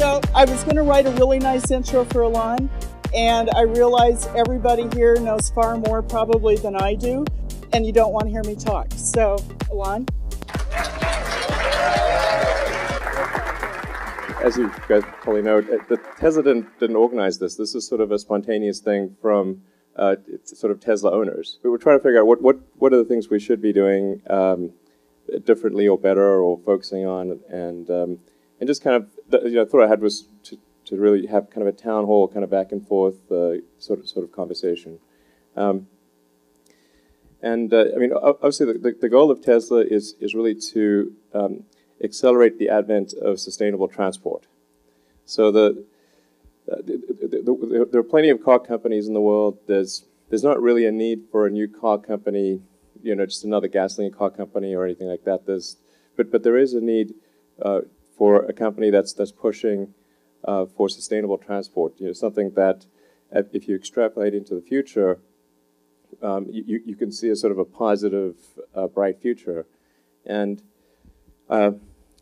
So I was going to write a really nice intro for Elon, and I realized everybody here knows far more probably than I do, and you don't want to hear me talk. So, Elon? As you guys probably know, Tesla didn't organize this. This is sort of a spontaneous thing from sort of Tesla owners. We were trying to figure out what are the things we should be doing differently or better or focusing on, and just kind of the thought I had was to really have kind of a town hall, kind of back and forth sort of conversation. I mean, obviously the goal of Tesla is really to accelerate the advent of sustainable transport. So there are plenty of car companies in the world. There's not really a need for a new car company, just another gasoline car company or anything like that. But there is a need for a company that's pushing for sustainable transport. Something that, if you extrapolate into the future, you can see a sort of a positive, bright future. And I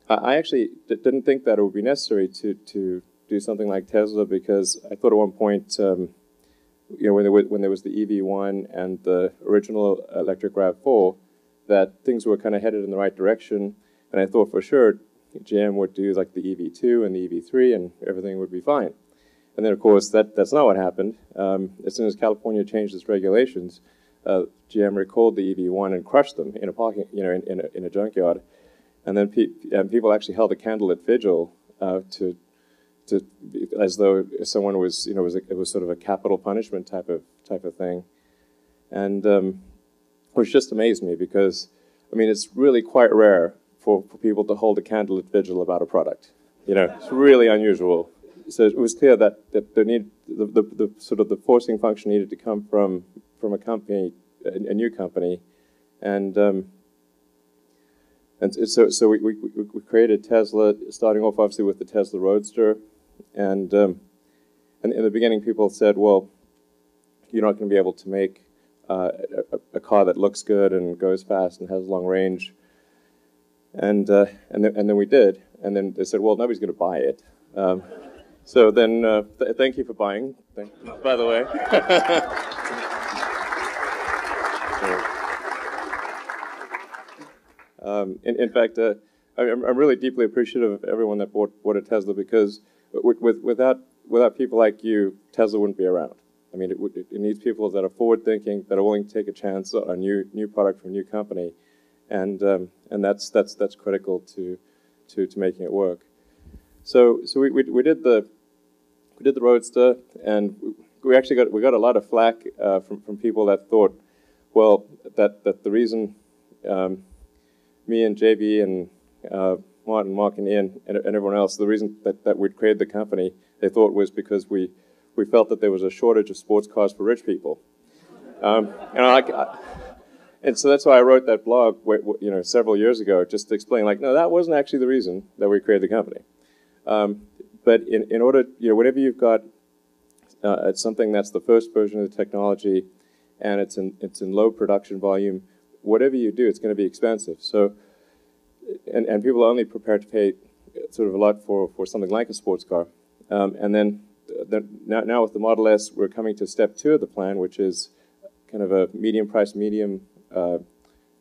actually didn't think that it would be necessary to do something like Tesla, because I thought at one point, when there was the EV1 and the original electric RAV4, that things were kind of headed in the right direction, and I thought for sure GM would do like the EV2 and the EV3 and everything would be fine. And then of course that's not what happened. As soon as California changed its regulations, GM recalled the EV1 and crushed them in a parking, in a junkyard. And then people actually held a candlelit vigil as though someone was, it was sort of a capital punishment type of thing. And which just amazed me, because I mean it's really quite rare for people to hold a candlelit vigil about a product. It's really unusual. So it was clear that the sort of the forcing function needed to come from a company, a new company, and so we created Tesla, starting off obviously with the Tesla Roadster, and in the beginning people said, well, you're not going to be able to make a car that looks good and goes fast and has long range. And then we did, and then they said, well, nobody's going to buy it. So then, thank you for buying, by the way. In fact, I'm really deeply appreciative of everyone that bought a Tesla, because without people like you, Tesla wouldn't be around. I mean, it needs people that are forward-thinking, that are willing to take a chance on a new product from a new company. And that's critical to making it work. So we did the Roadster, and we actually got a lot of flack from people that thought, well, that the reason me and JB and Mark and Ian and everyone else, the reason that we'd created the company, they thought was because we felt that there was a shortage of sports cars for rich people. And so that's why I wrote that blog, several years ago, just to explain, no, that wasn't actually the reason that we created the company. But in order, whenever you've got something that's the first version of the technology, and it's in low production volume, whatever you do, it's going to be expensive. So, and people are only prepared to pay sort of a lot for something like a sports car. And then now with the Model S, we're coming to step 2 of the plan, which is kind of a medium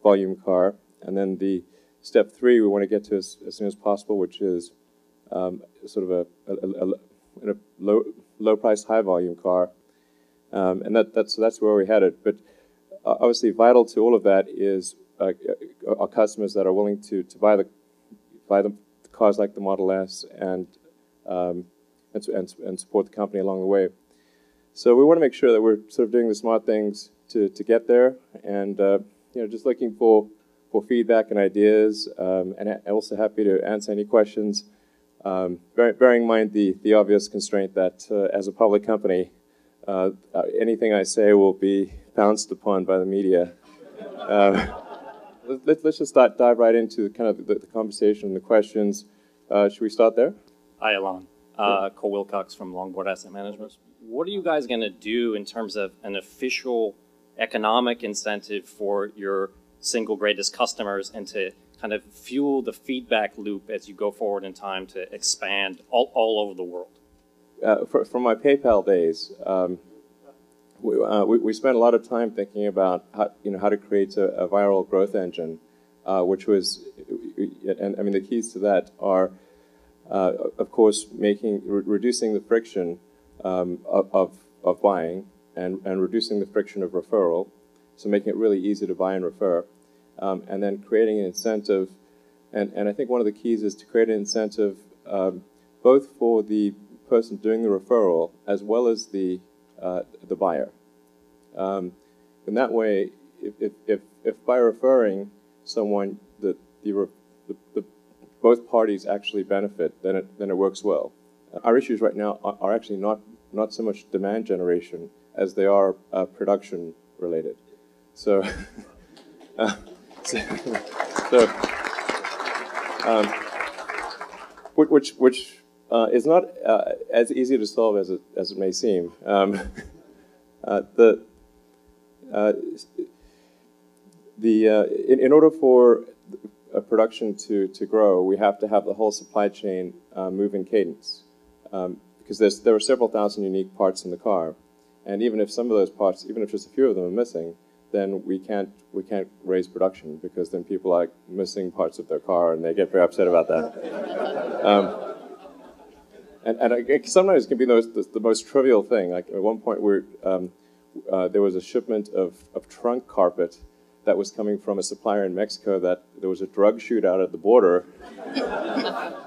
volume car, and then the step 3 we want to get to as soon as possible, which is sort of a low price, high volume car, and that's where we headed. But obviously, vital to all of that is our customers that are willing to buy the cars like the Model S and support the company along the way. So we want to make sure that we're sort of doing the smart things to get there, and just looking for feedback and ideas, and also happy to answer any questions Bearing in mind the obvious constraint that as a public company, anything I say will be pounced upon by the media. Let's just dive right into kind of the conversation, the questions. Should we start there? Hi, Elon. Cole Wilcox from Longboard Asset Management. What are you guys going to do in terms of an official economic incentive for your single greatest customers and to kind of fuel the feedback loop as you go forward in time to expand all over the world? From my PayPal days, we spent a lot of time thinking about how to create a viral growth engine, which was, and I mean the keys to that are, of course, reducing the friction of buying and reducing the friction of referral, so making it really easy to buy and refer, and then creating an incentive, and I think one of the keys is to create an incentive both for the person doing the referral as well as the buyer. In that way, if by referring someone both parties actually benefit, then it works well. Our issues right now are actually not so much demand generation as they are production related. So, which is not as easy to solve as it may seem. In order for a production to grow, we have to have the whole supply chain move in cadence, because there are several thousand unique parts in the car, and even if some of those parts, even if just a few of them are missing, then we can't raise production, because then people are missing parts of their car and they get very upset about that. And sometimes it can be the most trivial thing. Like at one point, there was a shipment of trunk carpet that was coming from a supplier in Mexico that there was a drug shootout at the border.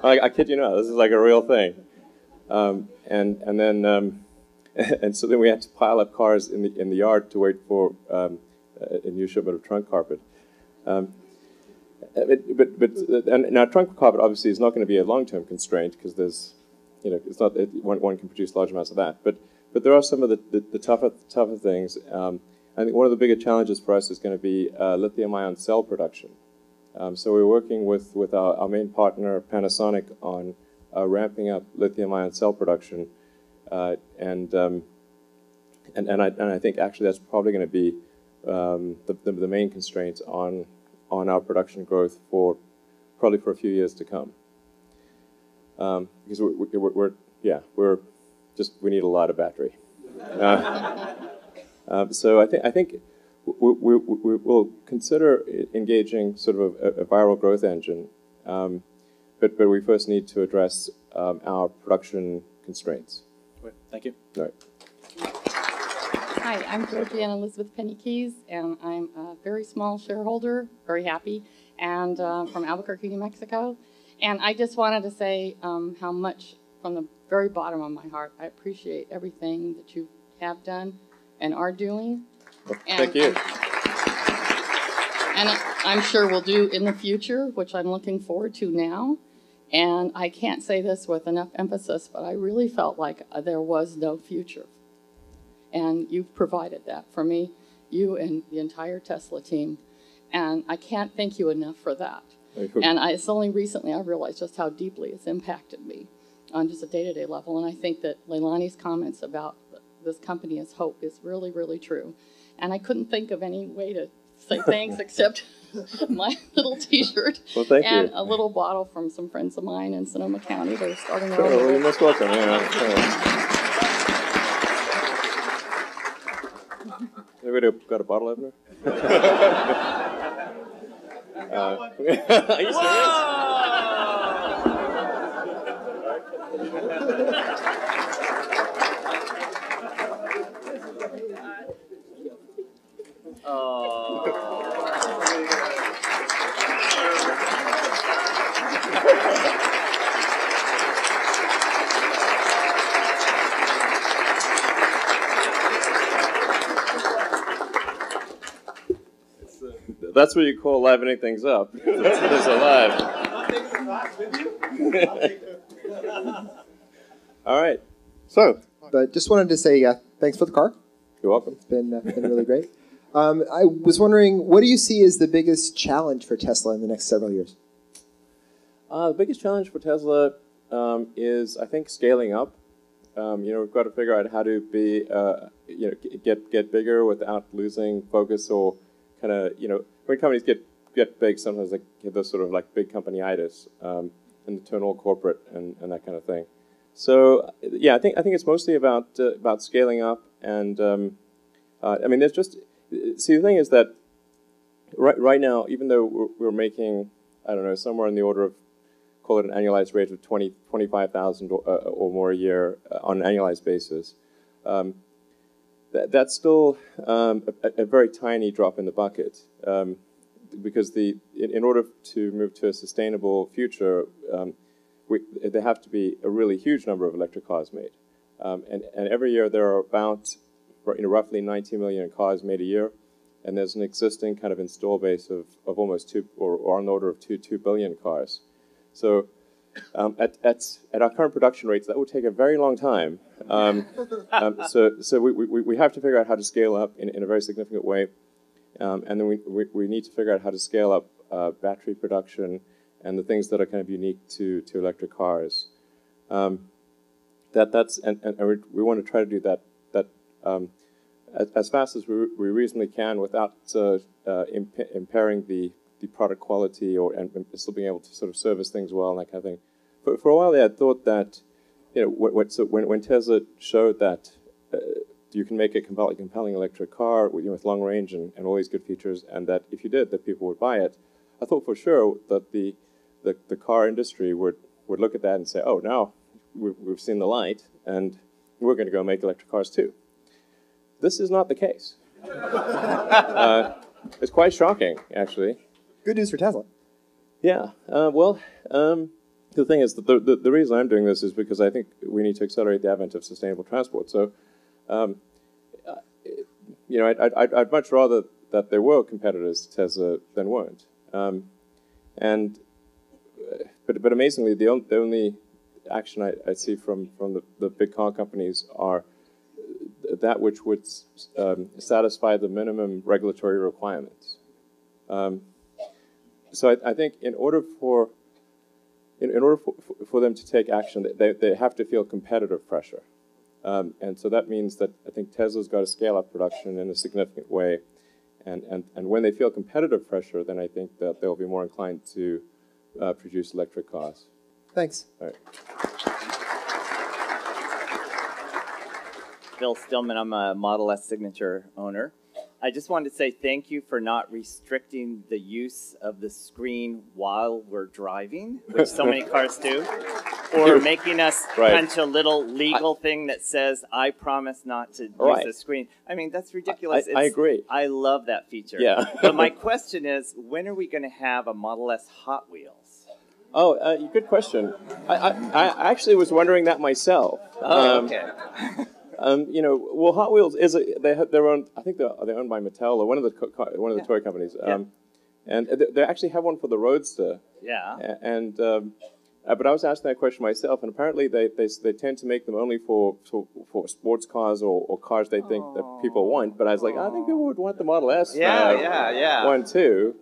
I kid you not, this is like a real thing. And so then we had to pile up cars in the yard to wait for a new shipment of trunk carpet. And now trunk carpet obviously is not going to be a long-term constraint, because there's, it's not one can produce large amounts of that. But there are some of the tougher things. I think one of the bigger challenges for us is going to be lithium-ion cell production. So we're working with our main partner, Panasonic, on ramping up lithium-ion cell production, and I think actually that's probably going to be the main constraints on our production growth probably for a few years to come. Because we need a lot of battery. So I think we'll consider engaging sort of a viral growth engine, but we first need to address our production constraints. Great. Thank you. All right. Hi, I'm Georgiana Elizabeth Penny Keys, and I'm a very small shareholder, very happy, and from Albuquerque, New Mexico. And I just wanted to say how much, from the very bottom of my heart, I appreciate everything that you have done and are doing. Well, thank you. And I'm sure we'll do in the future, which I'm looking forward to now. And I can't say this with enough emphasis, but I really felt like there was no future. And you've provided that for me, you and the entire Tesla team. And I can't thank you enough for that. And it's only recently I realized just how deeply it's impacted me on just a day-to-day level. And I think that Leilani's comments about this company as hope is really, really true. And I couldn't think of any way to say thanks except my little T-shirt and a little bottle from some friends of mine in Sonoma County. They're starting their own. Well, you're most welcome. Yeah. Everybody got a bottle opener? Are you serious? That's what you call livening things up. It's alive. All right. So, but just wanted to say thanks for the car. You're welcome. It's been really great. I was wondering, what do you see as the biggest challenge for Tesla in the next several years? The biggest challenge for Tesla is, I think, scaling up. We've got to figure out how to be, get bigger without losing focus, or kind of, when companies get big, sometimes they get this sort of like big company-itis, and they turn all corporate and that kind of thing. So yeah, I think it's mostly about scaling up, and there's just, see, the thing is that right now, even though we're making, I don't know, somewhere in the order of, call it an annualized rate of 25,000 or more a year on an annualized basis, that's still a very tiny drop in the bucket, because in order to move to a sustainable future, there have to be a really huge number of electric cars made, and every year there are about roughly 90 million cars made a year, and there's an existing kind of install base of almost 2 or on the order of 2 billion cars. So at our current production rates, that would take a very long time. So we have to figure out how to scale up in a very significant way, and then we need to figure out how to scale up battery production and the things that are kind of unique to electric cars. That's we want to try to do that as fast as we reasonably can without impairing the product quality and still being able to sort of service things well and that kind of thing. But for a while, I thought that when Tesla showed that you can make a compelling electric car with long range and all these good features, and that if you did, that people would buy it, I thought for sure that the car industry would look at that and say, oh, now we've seen the light, and we're going to go make electric cars too. This is not the case. It's quite shocking, actually. Good news for Tesla. Yeah. The thing is, that the reason I'm doing this is because I think we need to accelerate the advent of sustainable transport. So, I'd much rather that there were competitors to Tesla than weren't. But amazingly, the only action I see from the big car companies are that which would satisfy the minimum regulatory requirements. So I think in order for them to take action, they have to feel competitive pressure, and so that means that I think Tesla's got to scale up production in a significant way, and when they feel competitive pressure, then I think that they'll be more inclined to produce electric cars. Thanks. All right. Bill Stillman, I'm a Model S Signature owner. I just wanted to say thank you for not restricting the use of the screen while we're driving, which so many cars do, or making us punch a little legal thing that says, I promise not to use the screen. I mean, that's ridiculous. I agree. I love that feature. Yeah. But my question is, when are we going to have a Model S Hot Wheels? Oh, good question. I actually was wondering that myself. Oh, okay. Hot Wheels they have their own. I think they're owned by Mattel or one of the toy companies. And they actually have one for the Roadster. Yeah. And but I was asking that question myself, and apparently they tend to make them only for sports cars or cars they think that people want. But I was like, I think people would want the Model S. One too.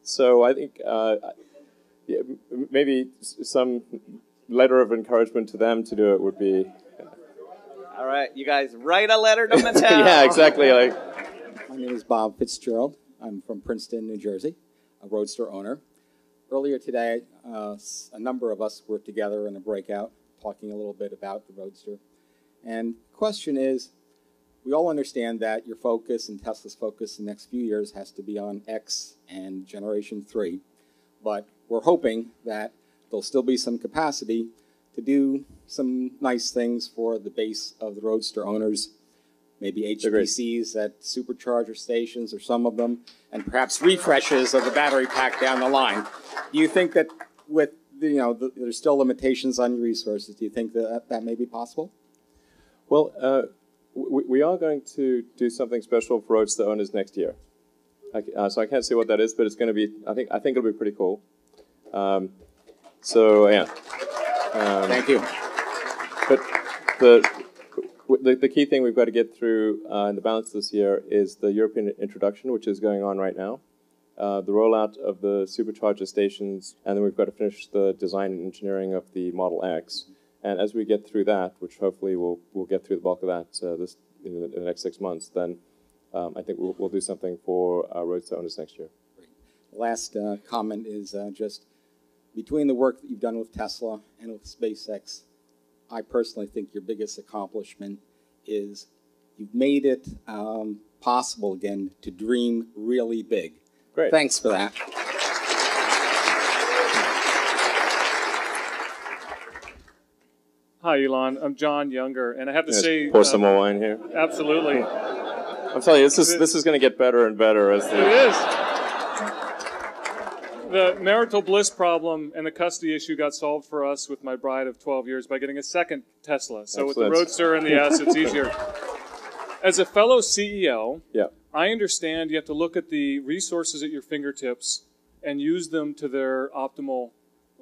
So I think maybe some letter of encouragement to them to do it would be. All right, you guys write a letter to Mattel. Yeah, exactly. My name is Bob Fitzgerald. I'm from Princeton, New Jersey, a Roadster owner. Earlier today, a number of us were together in a breakout talking a little bit about the Roadster. And the question is, we all understand that your focus and Tesla's focus in the next few years has to be on X and Generation 3. But we're hoping that there'll still be some capacity to do some nice things for the base of the Roadster owners, maybe HPCs at supercharger stations or some of them, and perhaps refreshes of the battery pack down the line. Do you think that with, there's still limitations on your resources, do you think that that may be possible? Well, we are going to do something special for Roadster owners next year. So I can't say what that is, but it's going to be, I think it'll be pretty cool. So, yeah. Thank you. But the key thing we've got to get through in the balance this year is the European introduction, which is going on right now, the rollout of the supercharger stations, and then we've got to finish the design and engineering of the Model X. And as we get through that, which hopefully we'll get through the bulk of that in the next 6 months, then I think we'll do something for our Roadster owners next year. Last comment is just between the work that you've done with Tesla and with SpaceX, I personally think your biggest accomplishment is you've made it possible again to dream really big. Great. Thanks for that. Hi, Elon. I'm John Younger, and I have to say, pour some more wine here. Absolutely. I'm telling you, this is going to get better and better as the. It is. The marital bliss problem and the custody issue got solved for us with my bride of 12 years by getting a second Tesla. So with the Roadster and the S, it's easier. As a fellow CEO, yeah. I understand you have to look at the resources at your fingertips and use them to their optimal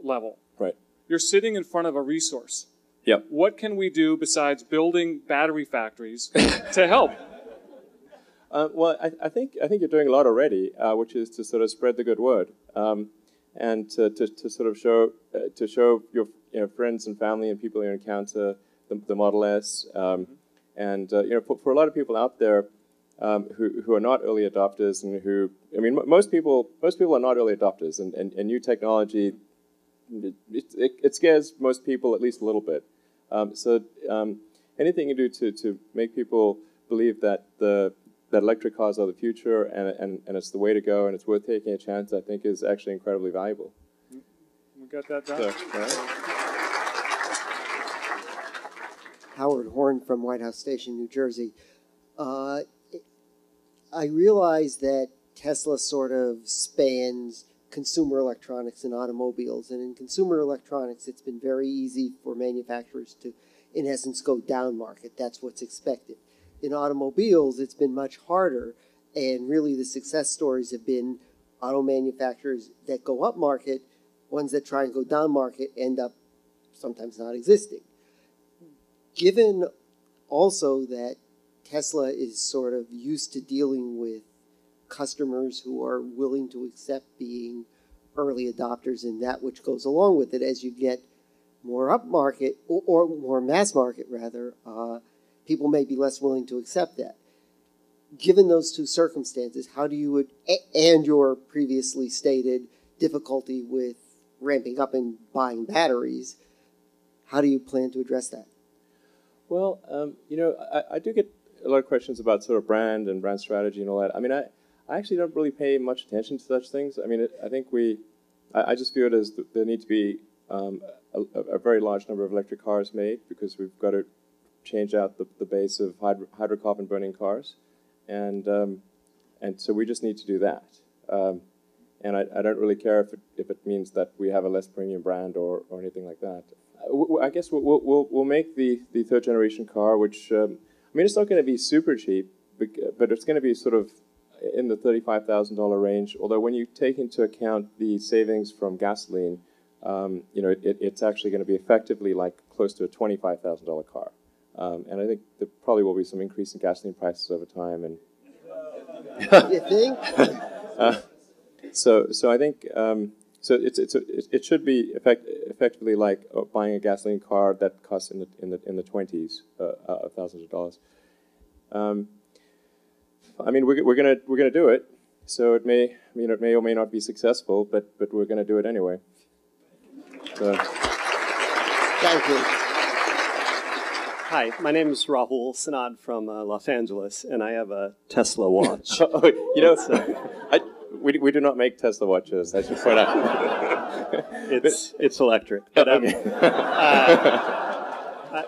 level. Right. You're sitting in front of a resource. Yep. What can we do besides building battery factories to help? Well, I think you're doing a lot already, which is to sort of spread the good word, and to sort of show your friends and family and people you encounter the Model S, and for a lot of people out there who are not early adopters and who, I mean, most people are not early adopters, and new technology it scares most people at least a little bit. So anything you do to make people believe that that electric cars are the future and it's the way to go and it's worth taking a chance, I think is actually incredibly valuable. We got that done. So, right. Howard Horn from White House Station, New Jersey. I realize that Tesla sort of spans consumer electronics and automobiles. And in consumer electronics, it's been very easy for manufacturers to, in essence, go down market. That's what's expected. In automobiles, it's been much harder. And really the success stories have been auto manufacturers that go up market. Ones that try and go down market end up sometimes not existing. Given also that Tesla is sort of used to dealing with customers who are willing to accept being early adopters and that which goes along with it, as you get more upmarket or more mass market rather, people may be less willing to accept that. Given those two circumstances, how do you, and your previously stated difficulty with ramping up and buying batteries, how do you plan to address that? Well, I do get a lot of questions about sort of brand and brand strategy and all that. I mean, I actually don't really pay much attention to such things. I mean, I think I just view it as there need to be a very large number of electric cars made because we've got to change out the base of hydrocarbon burning cars, and so we just need to do that. And I don't really care if it means that we have a less premium brand or anything like that. I guess we'll make the third generation car, which I mean, it's not going to be super cheap, but it's going to be sort of in the $35,000 range. Although when you take into account the savings from gasoline, it's actually going to be effectively like close to a $25,000 car. And I think there probably will be some increase in gasoline prices over time. And you think? So I think it should be effectively like buying a gasoline car that costs in the 20s of thousands of dollars. I mean, we're gonna do it. So it may or may not be successful, but we're gonna do it anyway. So. Thank you. Hi, my name is Rahul Sanad from Los Angeles, and I have a Tesla watch. We do not make Tesla watches, I should point out. It's electric. But,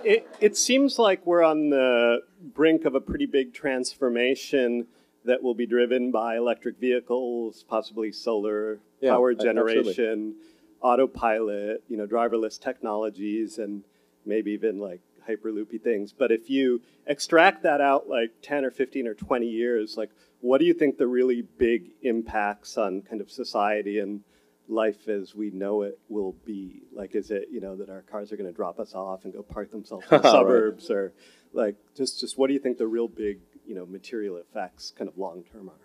it seems like we're on the brink of a pretty big transformation that will be driven by electric vehicles, possibly solar power generation, autopilot, driverless technologies, and maybe even like hyperloopy things. But if you extract that out like 10 or 15 or 20 years, like what do you think the really big impacts on kind of society and life as we know it will be? Like, is it, that our cars are going to drop us off and go park themselves in the suburbs, or like, just what do you think the real big, material effects kind of long term are?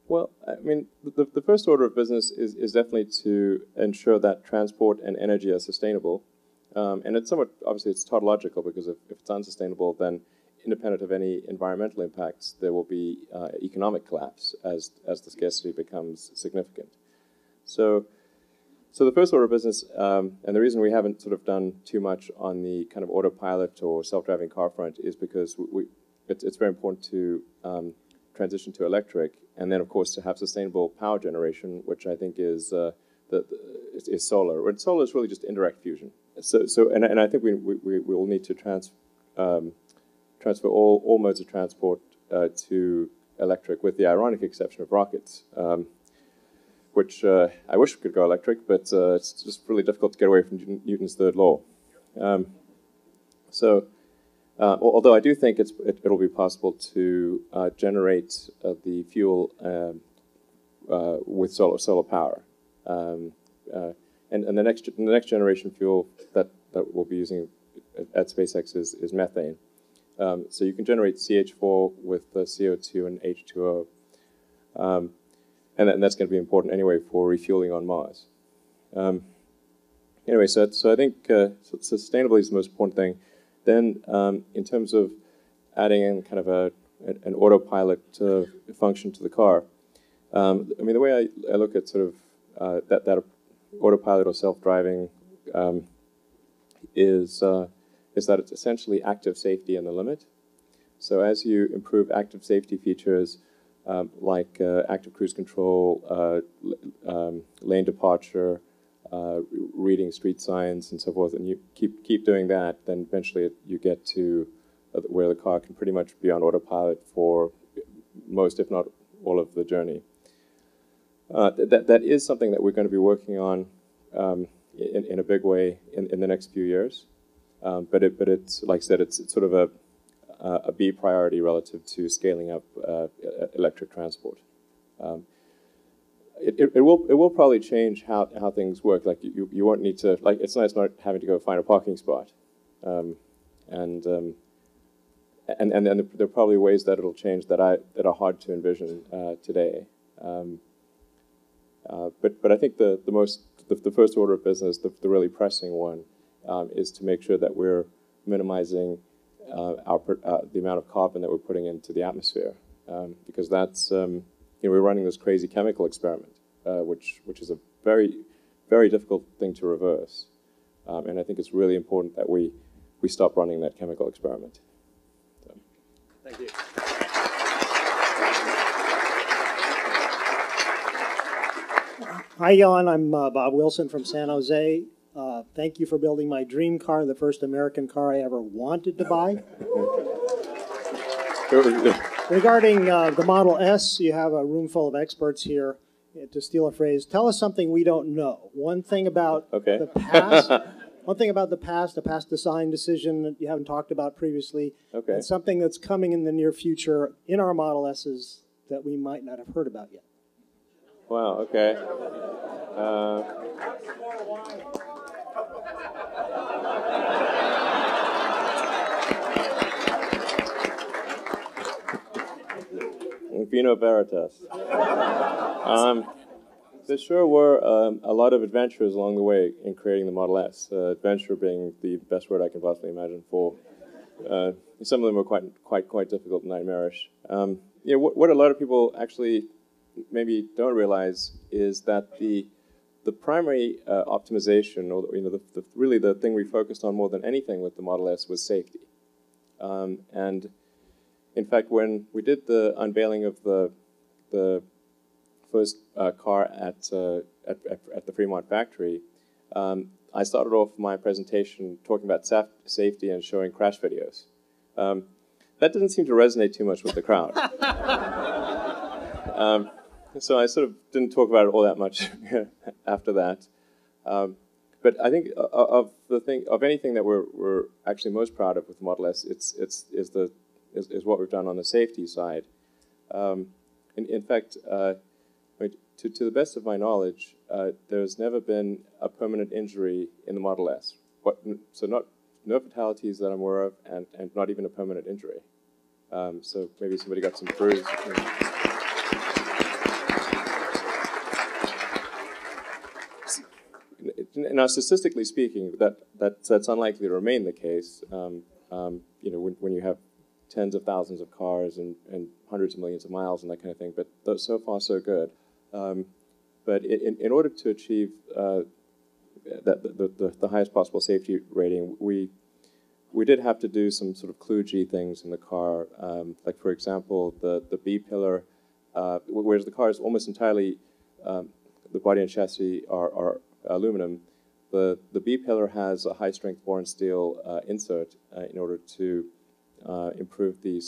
Well, I mean, the first order of business is definitely to ensure that transport and energy are sustainable. And it's somewhat, obviously, it's tautological, because if it's unsustainable, then independent of any environmental impacts, there will be economic collapse as the scarcity becomes significant. So the first order of business, and the reason we haven't sort of done too much on the kind of autopilot or self-driving car front is because it's very important to transition to electric, and then, of course, to have sustainable power generation, which I think is solar. And solar is really just indirect fusion. And I think we will need to transfer all modes of transport to electric, with the ironic exception of rockets, which I wish we could go electric, but it's just really difficult to get away from Newton's third law. Although I do think it'll be possible to generate the fuel with solar power, and the next generation fuel that we'll be using at SpaceX is methane. So you can generate CH4 with CO2 and H2O, and that's going to be important anyway for refueling on Mars. Anyway, so I think sustainability is the most important thing. Then, in terms of adding in kind of an autopilot function to the car, I mean, the way I look at sort of that autopilot or self-driving is that it's essentially active safety in the limit. So as you improve active safety features like active cruise control, lane departure, reading street signs and so forth, and you keep doing that, then eventually you get to where the car can pretty much be on autopilot for most, if not all, of the journey. That is something that we're going to be working on in a big way in the next few years. But it's, like I said, it's sort of a B priority relative to scaling up electric transport. It will probably change how things work. Like you won't need to, like, it's nice not having to go find a parking spot, and there are probably ways that it'll change that are hard to envision today. But I think the first order of business, the really pressing one, is to make sure that we're minimizing the amount of carbon that we're putting into the atmosphere, because that's we're running this crazy chemical experiment, which is a very, very difficult thing to reverse, and I think it's really important that we stop running that chemical experiment. So. Thank you. Hi, Elon. I'm Bob Wilson from San Jose. Thank you for building my dream car, the first American car I ever wanted to buy. Regarding the Model S, you have a room full of experts here. To steal a phrase, tell us something we don't know. One thing about the past. One thing about the past design decision that you haven't talked about previously, and something that's coming in the near future in our Model S's that we might not have heard about yet. Wow, okay. Vino Veritas. There sure were a lot of adventures along the way in creating the Model S. Adventure being the best word I can possibly imagine for. Some of them were quite difficult and nightmarish. What a lot of people actually maybe don't realize is that the primary optimization, or really the thing we focused on more than anything with the Model S, was safety. And in fact, when we did the unveiling of the first car at the Fremont factory, I started off my presentation talking about safety and showing crash videos. That didn't seem to resonate too much with the crowd. So I sort of didn't talk about it all that much after that. But I think of anything that we're actually most proud of with the Model S, is what we've done on the safety side. In fact, to the best of my knowledge, there's never been a permanent injury in the Model S. So no fatalities that I'm aware of, and not even a permanent injury. So maybe somebody got some bruise. Now, statistically speaking, that's unlikely to remain the case. When you have tens of thousands of cars and hundreds of millions of miles and that kind of thing. But so far, so good. But in order to achieve the highest possible safety rating, we did have to do some sort of kludgy things in the car. Like, for example, the B pillar, whereas the car is almost entirely, the body and chassis are aluminum, the B pillar has a high-strength bore and steel insert in order to improve the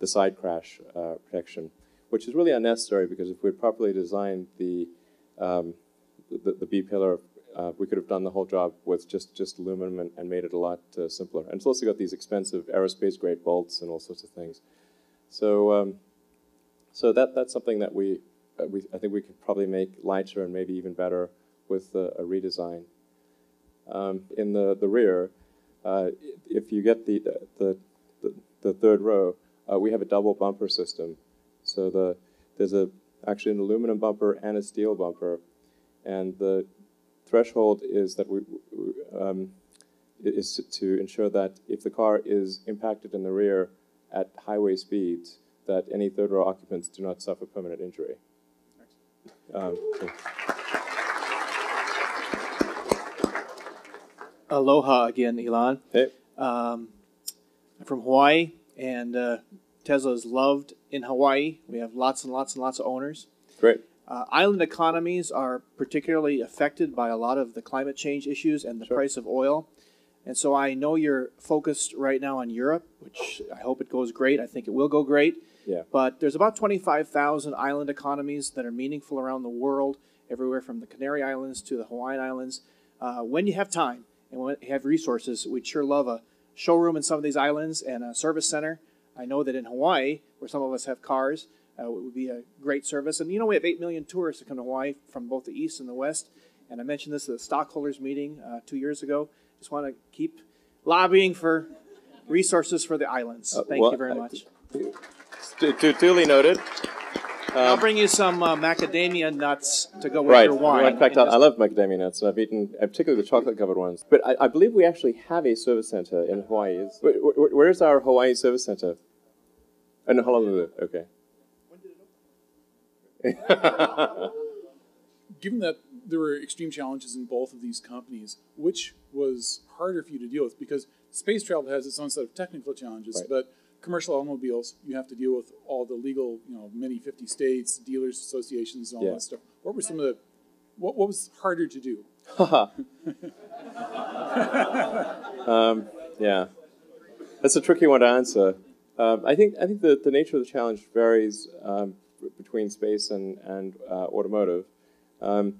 side crash protection, which is really unnecessary because if we had properly designed the B pillar, we could have done the whole job with just aluminum and made it a lot simpler. And it's also got these expensive aerospace-grade bolts and all sorts of things. So that's something that I think we could probably make lighter and maybe even better with a redesign. In the rear, if you get the third row, we have a double bumper system. So there's actually an aluminum bumper and a steel bumper, and the threshold is that is to ensure that if the car is impacted in the rear at highway speeds, that any third row occupants do not suffer permanent injury. Aloha again, Elon. Hey. I'm from Hawaii, and Tesla is loved in Hawaii. We have lots and lots and lots of owners. Great. Island economies are particularly affected by a lot of the climate change issues and the price of oil. And so I know you're focused right now on Europe, which I hope it goes great. I think it will go great. Yeah. But there's about 25,000 island economies that are meaningful around the world, everywhere from the Canary Islands to the Hawaiian Islands. When you have time and when you have resources, we'd sure love a showroom in some of these islands and a service center. I know that in Hawaii, where some of us have cars, it would be a great service. And we have 8 million tourists that come to Hawaii from both the east and the west. And I mentioned this at the stockholders meeting 2 years ago. Just want to keep lobbying for resources for the islands. Thank you very much. Duly noted. I'll bring you some macadamia nuts to go with your wine. In fact, I love macadamia nuts. I've eaten particularly the chocolate-covered ones. But I believe we actually have a service center in Hawaii. Where is our Hawaii service center? In Honolulu. Okay. Given that there were extreme challenges in both of these companies, which was harder for you to deal with? Because space travel has its own set of technical challenges, but commercial automobiles, you have to deal with all the legal, many 50 states, dealers associations, and all that stuff. What were some of the, what was harder to do? Yeah, that's a tricky one to answer. I think the nature of the challenge varies between space and automotive. I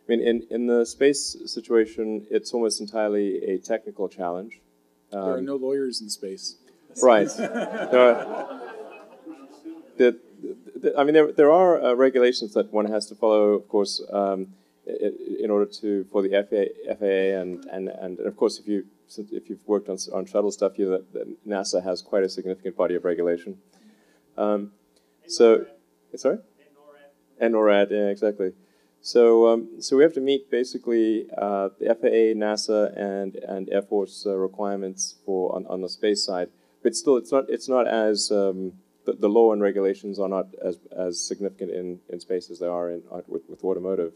mean, in the space situation, it's almost entirely a technical challenge. There are no lawyers in space. Right. There are regulations that one has to follow, of course, in order for the FAA and of course, if you've worked on shuttle stuff, NASA has quite a significant body of regulation. Sorry? And NORAD, yeah, exactly. So we have to meet basically the FAA, NASA, and Air Force requirements on the space side. But still, it's not as the law and regulations are not as significant in space as they are with automotive.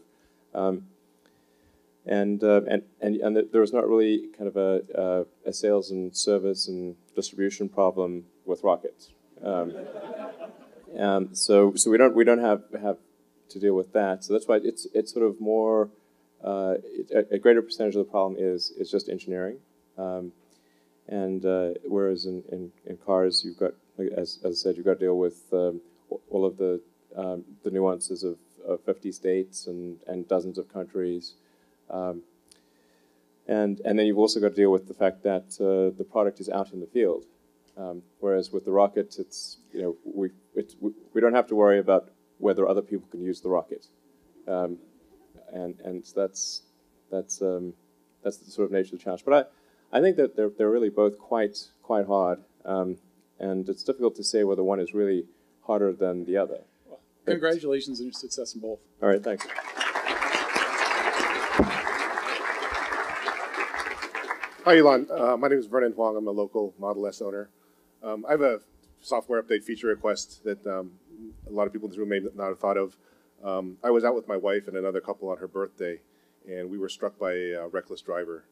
And there is not really kind of a sales and service and distribution problem with rockets. So we don't have to deal with that. So that's why it's sort of more a greater percentage of the problem is just engineering. Whereas in cars, you've got, as I said, you've got to deal with all of the nuances of 50 states and dozens of countries. And then you've also got to deal with the fact that the product is out in the field. Whereas with the rocket, it's we don't have to worry about whether other people can use the rocket. and so that's the sort of nature of the challenge. But I think that they're really both quite hard, and it's difficult to say whether one is really harder than the other. Congratulations on your success in both. All right, thanks. Hi, Elon. My name is Vernon Huang. I'm a local Model S owner. I have a software update feature request that a lot of people in this room may not have thought of. I was out with my wife and another couple on her birthday, and we were struck by a reckless driver.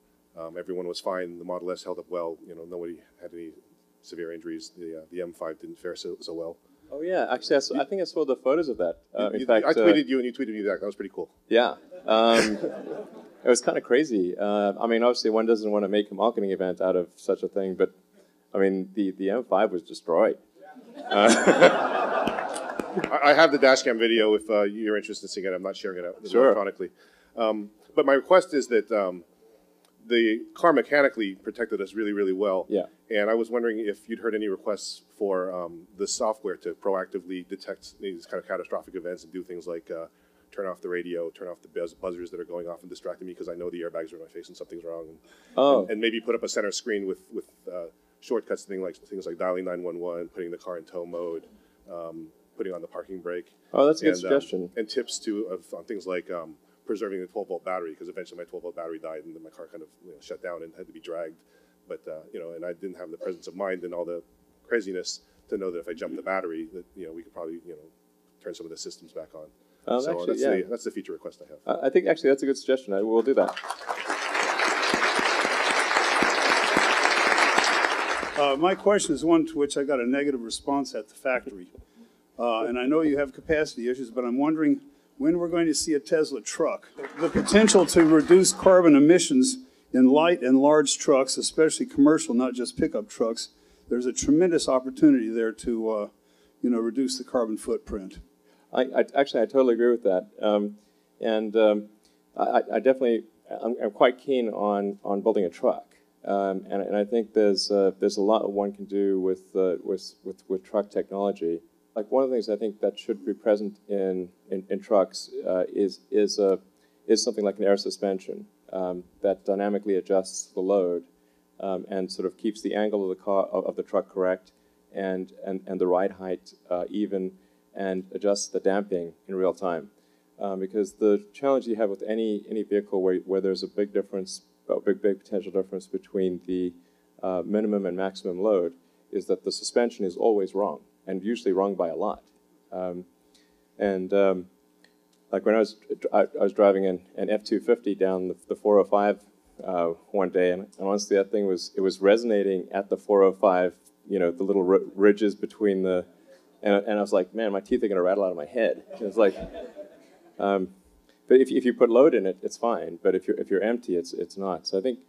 Everyone was fine. The Model S held up well. You know, nobody had any severe injuries. The M5 didn't fare so well. Oh yeah, actually, I think I saw the photos of that. In fact, I tweeted you and you tweeted me back. That was pretty cool. Yeah, it was kind of crazy. I mean, obviously, one doesn't want to make a marketing event out of such a thing, but I mean, the M5 was destroyed. I have the dash cam video if you're interested in seeing it. I'm not sharing it out electronically. But my request is that the car mechanically protected us really, really well. Yeah. And I was wondering if you'd heard any requests for the software to proactively detect these kind of catastrophic events and do things like turn off the radio, turn off the buzzers that are going off and distracting me because I know the airbags are in my face and something's wrong. And maybe put up a center screen with shortcuts, things like dialing 911, putting the car in tow mode, putting on the parking brake. Oh, that's a good suggestion. And tips on things like preserving the 12-volt battery, because eventually my 12-volt battery died and then my car kind of shut down and had to be dragged. But and I didn't have the presence of mind and all the craziness to know that if I jumped the battery, that we could probably turn some of the systems back on. So actually, that's the feature request I have. I think actually that's a good suggestion. We'll do that. My question is one to which I got a negative response at the factory. And I know you have capacity issues, but I'm wondering when we're going to see a Tesla truck. The potential to reduce carbon emissions in light and large trucks, especially commercial, not just pickup trucks, there's a tremendous opportunity there to reduce the carbon footprint. I totally agree with that. I'm quite keen on building a truck. And I think there's a lot one can do with truck technology. Like one of the things I think that should be present in trucks is something like an air suspension that dynamically adjusts the load and sort of keeps the angle of the truck correct and the ride height even and adjusts the damping in real time. Because the challenge you have with any vehicle where there's a big difference, a big potential difference between the minimum and maximum load is that the suspension is always wrong, and usually wrong by a lot. Like when I was driving an F-250 down the 405 one day, and honestly that thing was resonating at the 405, the little ridges between the, and I was like, man, my teeth are going to rattle out of my head. It was like, but if you put load in it, it's fine. But if you're empty, it's not. So I think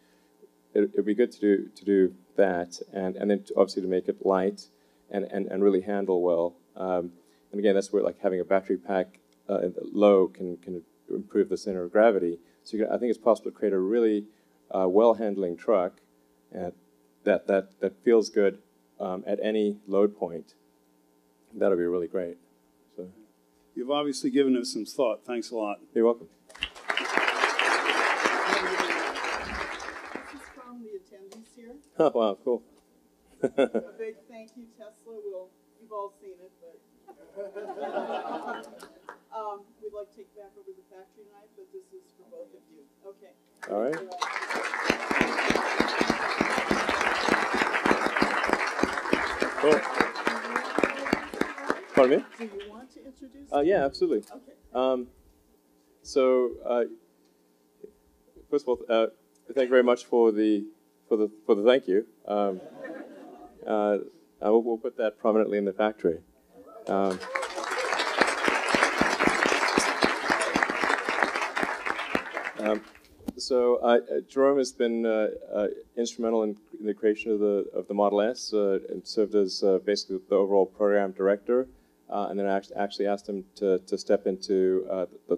it'd be good to do that, and then obviously to make it light and really handle well. And again, that's where like having a battery pack low can improve the center of gravity. So I think it's possible to create a really well-handling truck that feels good at any load point. That'll be really great. So. You've obviously given it some thought. Thanks a lot. You're welcome. This is from the attendees here. Oh, wow, cool. A big thank you, Tesla. You've all seen it, but we'd like to take back over the factory tonight, but this is for both of you. Okay. All right. Cool. Pardon me? Do you want to introduce? Yeah, absolutely. Okay. First of all, thank you very much for the thank you. We'll put that prominently in the factory. Jerome has been instrumental in the creation of the Model S and served as basically the overall program director. And then I actually asked him to step into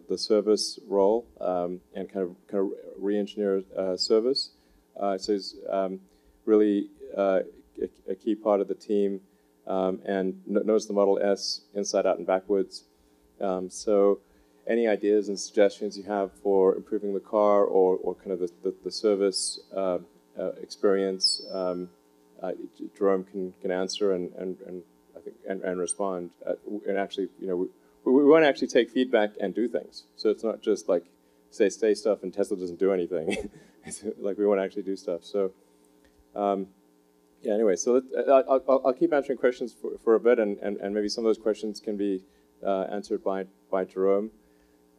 the service role and kind of re-engineer service. So he's really a key part of the team and knows the Model S inside out and backwards. any ideas and suggestions you have for improving the car or kind of the service experience, Jerome can answer and I think and respond. And actually, you know, we want to actually take feedback and do things. So it's not just like say stuff and Tesla doesn't do anything. Like we want to actually do stuff. So yeah. Anyway, so I'll keep answering questions for a bit, and maybe some of those questions can be answered by Jerome.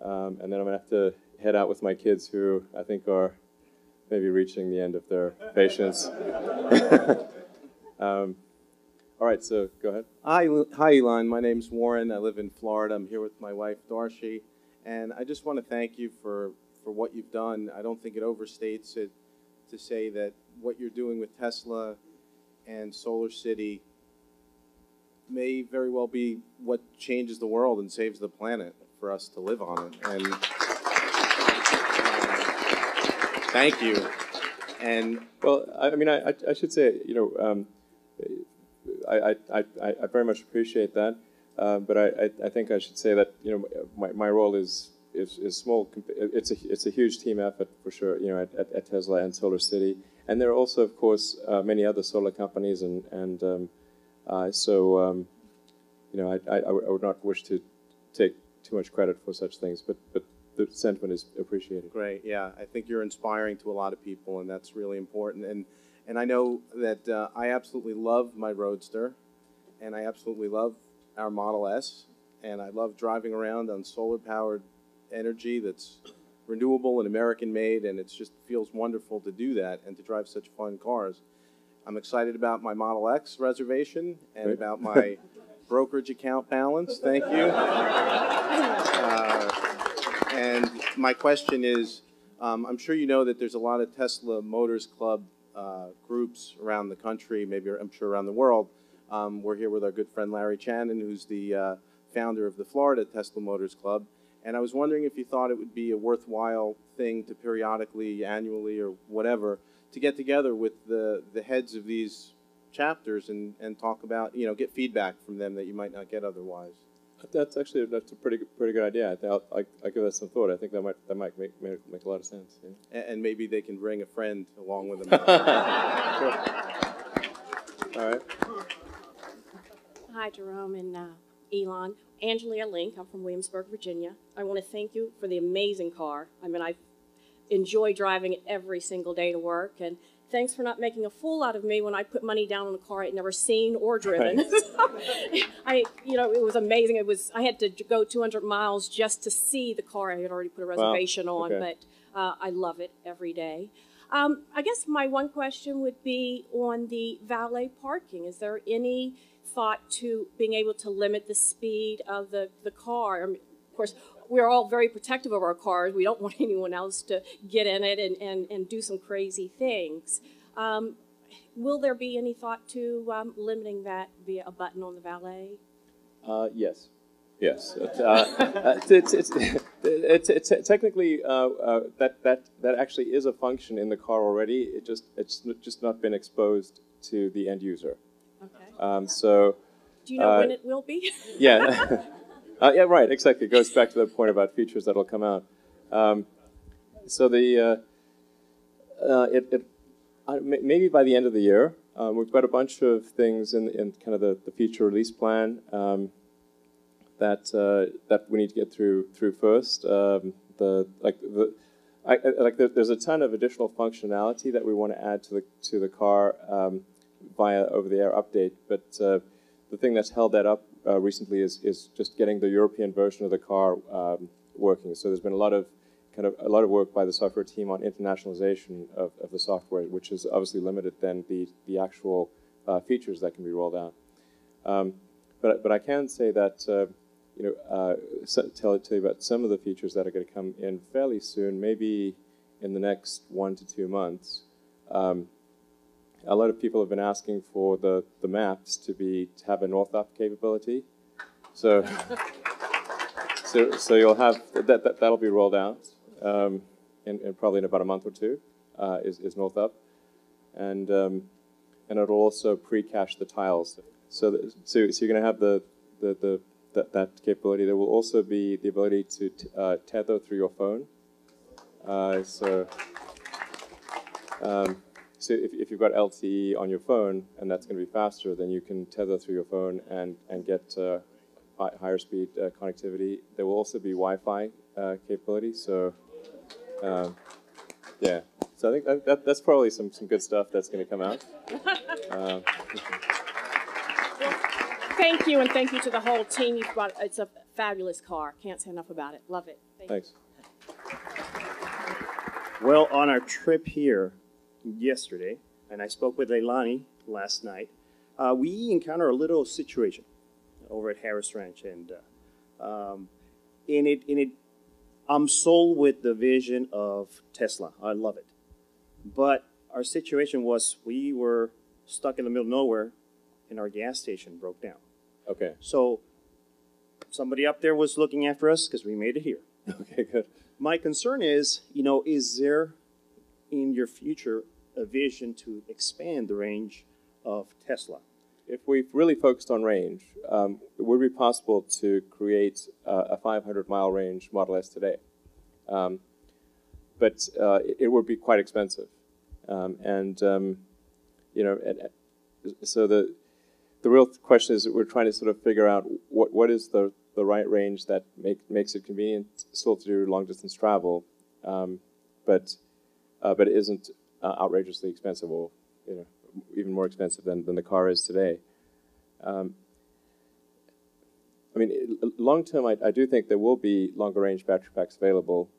And then I'm going to have to head out with my kids who I think are maybe reaching the end of their patience. All right, so go ahead. Hi, Elon. My name's Warren. I live in Florida. I'm here with my wife, Darcy. And I just want to thank you for what you've done. I don't think it overstates it to say that what you're doing with Tesla and Solar City may very well be what changes the world and saves the planet for us to live on it. And thank you. And well, I mean, I should say, you know, I very much appreciate that, but I think I should say that, you know, my role is small. It's a huge team effort for sure, you know, at Tesla and Solar City, and there are also, of course, many other solar companies, and so you know, I would not wish to take too much credit for such things, but the sentiment is appreciated. Great, yeah, I think you're inspiring to a lot of people, and that's really important. And I know that I absolutely love my Roadster, and I absolutely love our Model S, and I love driving around on solar-powered energy that's renewable and American-made, and it just feels wonderful to do that and to drive such fun cars. I'm excited about my Model X reservation and about my brokerage account balance. Thank you. And my question is, I'm sure you know that there's a lot of Tesla Motors Club groups around the country, maybe I'm sure around the world. We're here with our good friend Larry Channon, who's the founder of the Florida Tesla Motors Club. And I was wondering if you thought it would be a worthwhile thing to periodically, annually, or whatever, to get together with the heads of these chapters and talk about, you know, get feedback from them that you might not get otherwise. That's a pretty good idea. I think I'll give that some thought. I think that might make a lot of sense. Yeah. And maybe they can bring a friend along with them. Sure. All right. Hi, Jerome and Elon. Angela Link. I'm from Williamsburg, Virginia. I want to thank you for the amazing car. I mean, I enjoy driving it every single day to work, and thanks for not making a fool out of me when I put money down on a car I'd never seen or driven. Right. You know, it was amazing. I had to go 200 miles just to see the car I had already put a reservation on, but I love it every day. I guess my one question would be on the valet parking. Is there any thought to being able to limit the speed of the car? I mean, of course, we're all very protective of our cars. We don't want anyone else to get in it and do some crazy things. Will there be any thought to limiting that via a button on the valet? Yes. Yes. It's technically that actually is a function in the car already. It's just not been exposed to the end user. Okay. So. Do you know when it will be? Yeah. Yeah, right, exactly. It goes back to the point about features that'll come out. So maybe by the end of the year, we've got a bunch of things in kind of the feature release plan that we need to get through first. There's a ton of additional functionality that we want to add to the car via over-the-air update, but the thing that's held that up recently is just getting the European version of the car working. So there's been a lot of work by the software team on internationalization of the software, which has obviously limited then the actual features that can be rolled out. But I can say that tell you about some of the features that are going to come in fairly soon, maybe in the next 1 to 2 months. A lot of people have been asking for the maps to have a north-up capability, so you'll have that'll be rolled out in probably in about a month or two. Is north-up, and it'll also pre-cache the tiles. So you're going to have the that capability. There will also be the ability to tether through your phone. So if you've got LTE on your phone and that's going to be faster, then you can tether through your phone and get higher speed connectivity. There will also be Wi-Fi capability. So yeah, so I think that's probably some good stuff that's going to come out. Thank you, and thank you to the whole team. You've brought, it's a fabulous car. Can't say enough about it. Love it. Thanks. Well, on our trip here yesterday, and I spoke with Leilani last night, we encountered a little situation over at Harris Ranch, and I'm sold with the vision of Tesla. I love it. But our situation was we were stuck in the middle of nowhere, and our gas station broke down. Okay. So somebody up there was looking after us because we made it here. Okay, good. My concern is, is there in your future a vision to expand the range of Tesla? If we've really focused on range, it would be possible to create a 500-mile range Model S today. But it would be quite expensive. So the real question is that we're trying to sort of figure out what is the right range that makes it convenient still to do long-distance travel, but isn't outrageously expensive, or even more expensive than the car is today. I mean, long term, I do think there will be longer range battery packs available,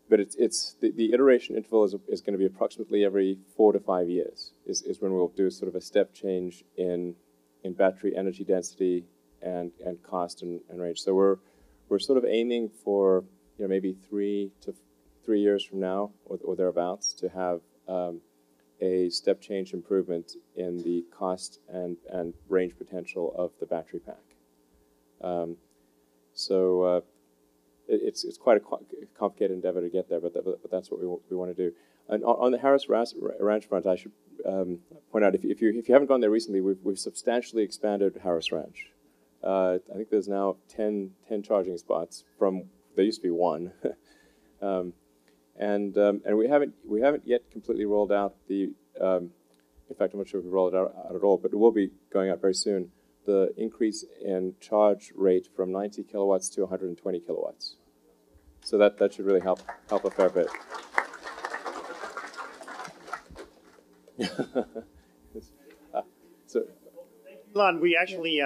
but it's the iteration interval is going to be approximately every 4 to 5 years is when we'll do sort of a step change in battery energy density and cost and range. So we're sort of aiming for maybe 3 years from now or thereabouts to have a step change improvement in the cost and range potential of the battery pack. It's quite a complicated endeavor to get there, but that's what we want to do. And on the Harris Ranch front, I should point out, if you haven't gone there recently, we've substantially expanded Harris Ranch. I think there's now 10 charging spots from there used to be 1. And we haven't yet completely rolled out the. In fact, I'm not sure if we rolled it out at all, but it will be going out very soon. The increase in charge rate from 90 kilowatts to 120 kilowatts. So that should really help a fair bit. Elon, we actually,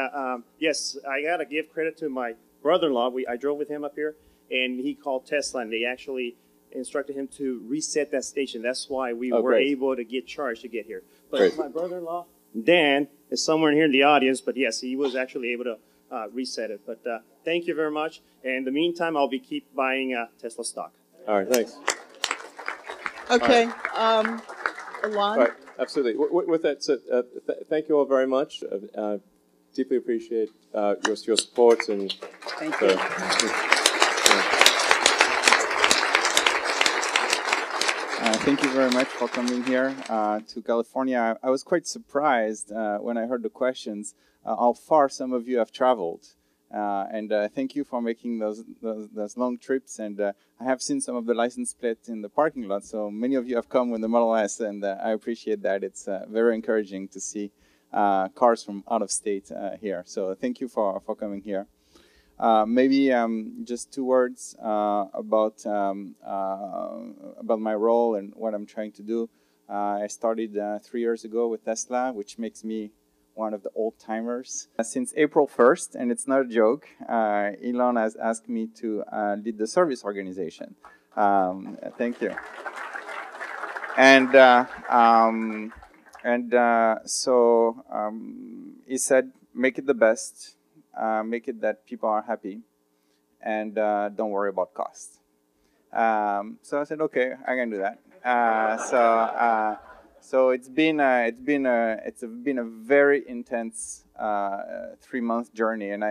yes, I got to give credit to my brother-in-law. I drove with him up here, and he called Tesla, and they actually instructed him to reset that station. That's why we were able to get charged to get here. But my brother-in-law, Dan, is somewhere here in the audience, but yes, he was actually able to reset it. But thank you very much. And in the meantime, I'll keep buying Tesla stock. All right, thanks. Okay, Elon? All right, absolutely. With that said, thank you all very much. Deeply appreciate your support. And thank you. Thank you very much for coming here to California. I was quite surprised when I heard the questions how far some of you have traveled. And thank you for making those long trips. And I have seen some of the license plates in the parking lot. So many of you have come with the Model S, and I appreciate that. It's very encouraging to see cars from out of state here. So thank you for coming here. Maybe just 2 words about my role and what I'm trying to do. I started 3 years ago with Tesla, which makes me one of the old-timers. Since April 1st, and it's not a joke, Elon has asked me to lead the service organization. Thank you. So he said, make it the best. Make it that people are happy, and don't worry about cost. So I said, okay, I can do that. So it's been a very intense 3-month journey, and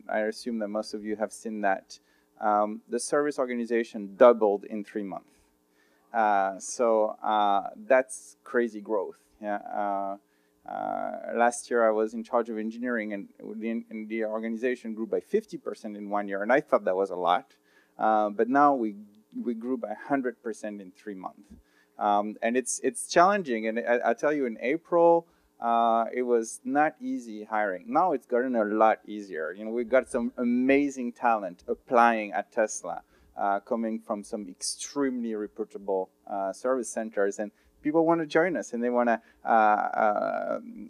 I assume that most of you have seen that. The service organization doubled in 3 months. So that's crazy growth. Yeah. Last year I was in charge of engineering, and the organization grew by 50% in 1 year, and I thought that was a lot. But now we grew by 100% in 3 months. And it's challenging, and I tell you, in April, it was not easy hiring. Now it's gotten a lot easier. You know, we've got some amazing talent applying at Tesla, coming from some extremely reputable service centers, and people want to join us, and they want to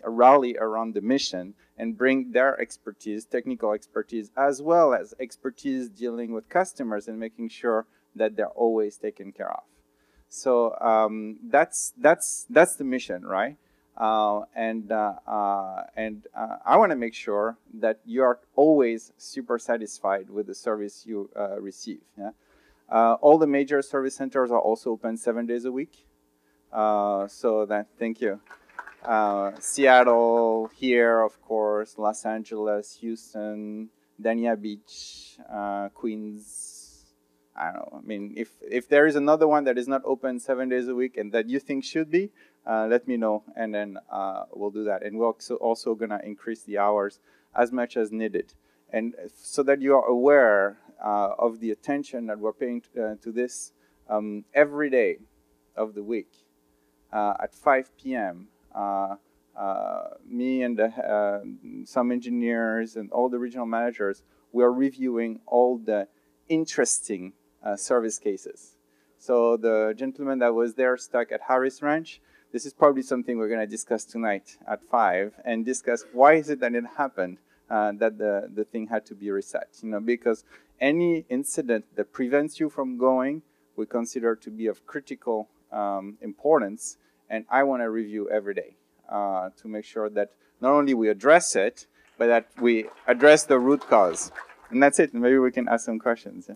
rally around the mission and bring their expertise, technical expertise, as well as expertise dealing with customers and making sure that they're always taken care of. So that's the mission, right? And I want to make sure that you are always super satisfied with the service you receive. Yeah? All the major service centers are also open 7 days a week. So thank you. Seattle, here, of course, Los Angeles, Houston, Dania Beach, Queens. I don't know. I mean, if there is another one that is not open 7 days a week and that you think should be, let me know, and then we'll do that. And we're also going to increase the hours as much as needed. And so that you are aware of the attention that we're paying to this every day of the week. At 5 p.m., me and some engineers and all the regional managers, we are reviewing all the interesting service cases. So the gentleman that was there stuck at Harris Ranch, this is probably something we're going to discuss tonight at 5 and discuss why is it that it happened that the thing had to be reset. You know, because any incident that prevents you from going, we consider to be of critical importance, and I want to review every day to make sure that not only we address it, but that we address the root cause. And that's it. Maybe we can ask some questions. Yeah.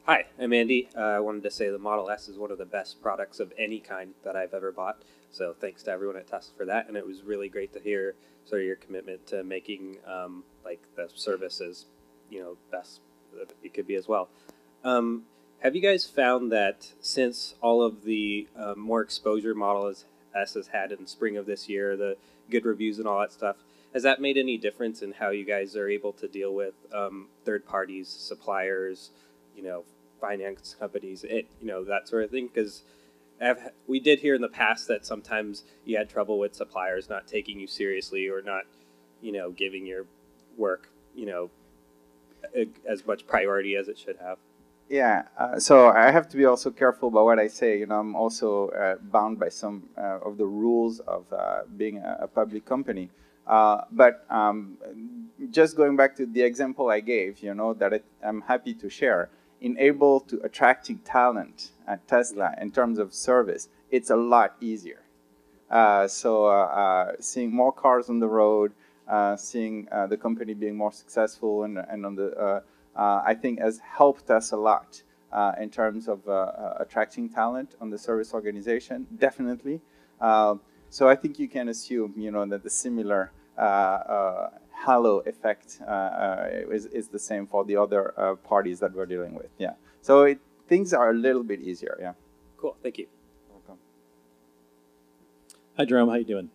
Hi, I'm Andy. I wanted to say the Model S is one of the best products of any kind that I've ever bought. So thanks to everyone at Tesla for that. And it was really great to hear sort of your commitment to making like the services, you know, best that it could be as well. Have you guys found that since all of the more exposure Model S has had in the spring of this year, the good reviews and all that stuff, has that made any difference in how you guys are able to deal with third parties, suppliers, you know, finance companies, you know, that sort of thing? Because we did hear in the past that sometimes you had trouble with suppliers not taking you seriously or not, you know, giving your work, you know, as much priority as it should have. Yeah, so I have to be also careful about what I say. You know, I'm also bound by some of the rules of being a public company. But just going back to the example I gave, you know, that I'm happy to share, in able to attracting talent at Tesla in terms of service, it's a lot easier. So seeing more cars on the road, seeing the company being more successful and on the I think has helped us a lot in terms of attracting talent on the service organization, definitely. So I think you can assume, you know, that the similar halo effect is the same for the other parties that we're dealing with. Yeah. So things are a little bit easier. Yeah. Cool. Thank you. Welcome. Hi, Jerome. How you doing?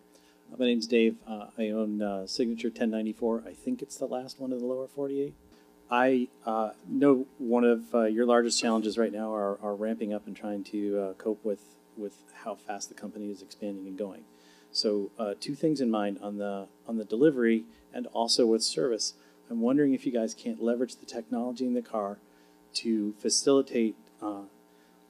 My name's Dave. I own Signature 1094. I think it's the last one of the lower 48. I know one of your largest challenges right now are ramping up and trying to cope with how fast the company is expanding and going. So two things in mind on the delivery and also with service. I'm wondering if you guys can't leverage the technology in the car to facilitate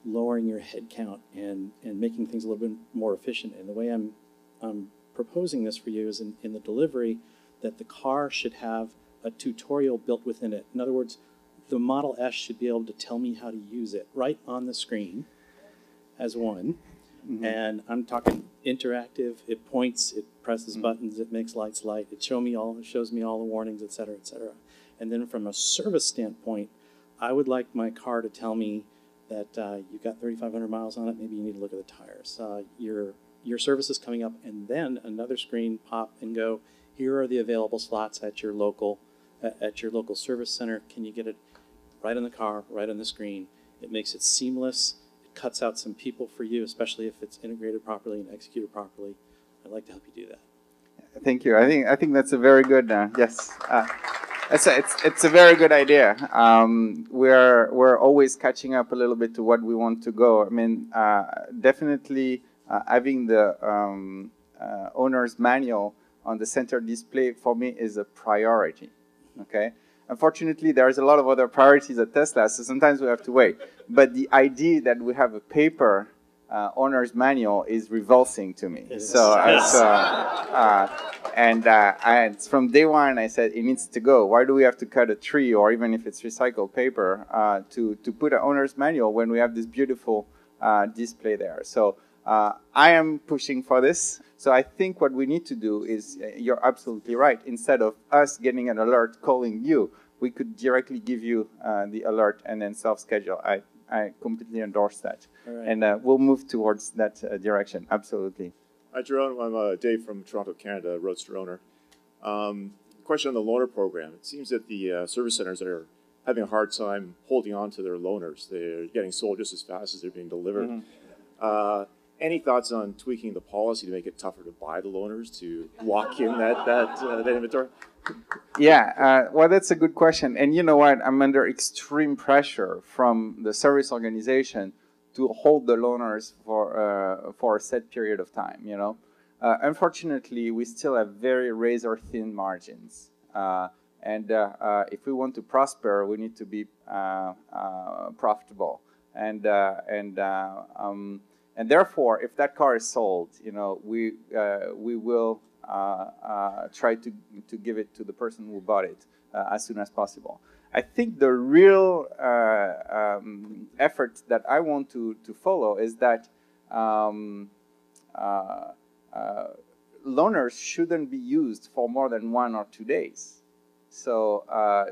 lowering your head count and making things a little bit more efficient. And the way I'm proposing this for you is in the delivery that the car should have a tutorial built within it. In other words, the Model S should be able to tell me how to use it right on the screen as one. Mm-hmm. And I'm talking interactive. It points, it presses buttons, it makes lights light, it shows me all the warnings, et cetera, et cetera. And then from a service standpoint, I would like my car to tell me that you've got 3,500 miles on it, maybe you need to look at the tires. Your service is coming up, and then another screen pop and go, here are the available slots at your local service center. Can you get it right in the car, right on the screen? It makes it seamless. It cuts out some people for you, especially if it's integrated properly and executed properly. I'd like to help you do that. Thank you. I think that's a very good yes. It's a very good idea. We're always catching up a little bit to what we want to go. I mean, definitely having the owner's manual on the center display for me is a priority. Okay. Unfortunately, there's a lot of other priorities at Tesla, so sometimes we have to wait. But the idea that we have a paper owner's manual is revolting to me. And from day one, I said it needs to go. Why do we have to cut a tree, or even if it's recycled paper, to put an owner's manual when we have this beautiful display there? So I am pushing for this. So I think what we need to do is, you're absolutely right. Instead of us getting an alert calling you, we could directly give you the alert and then self-schedule. I completely endorse that. Right. And we'll move towards that direction, absolutely. Hi, Jerome. I'm Dave from Toronto, Canada, Roadster owner. Question on the loaner program. It seems that the service centers are having a hard time holding on to their loaners. They're getting sold just as fast as they're being delivered. Mm-hmm. Any thoughts on tweaking the policy to make it tougher to buy the loaners, to lock in that inventory? Yeah, well, that's a good question. And you know what? I'm under extreme pressure from the service organization to hold the loaners for a set period of time, you know. Unfortunately, we still have very razor-thin margins. And if we want to prosper, we need to be profitable. And therefore, if that car is sold, you know, we will try to give it to the person who bought it as soon as possible. I think the real effort that I want to follow is that loaners shouldn't be used for more than 1 or 2 days. So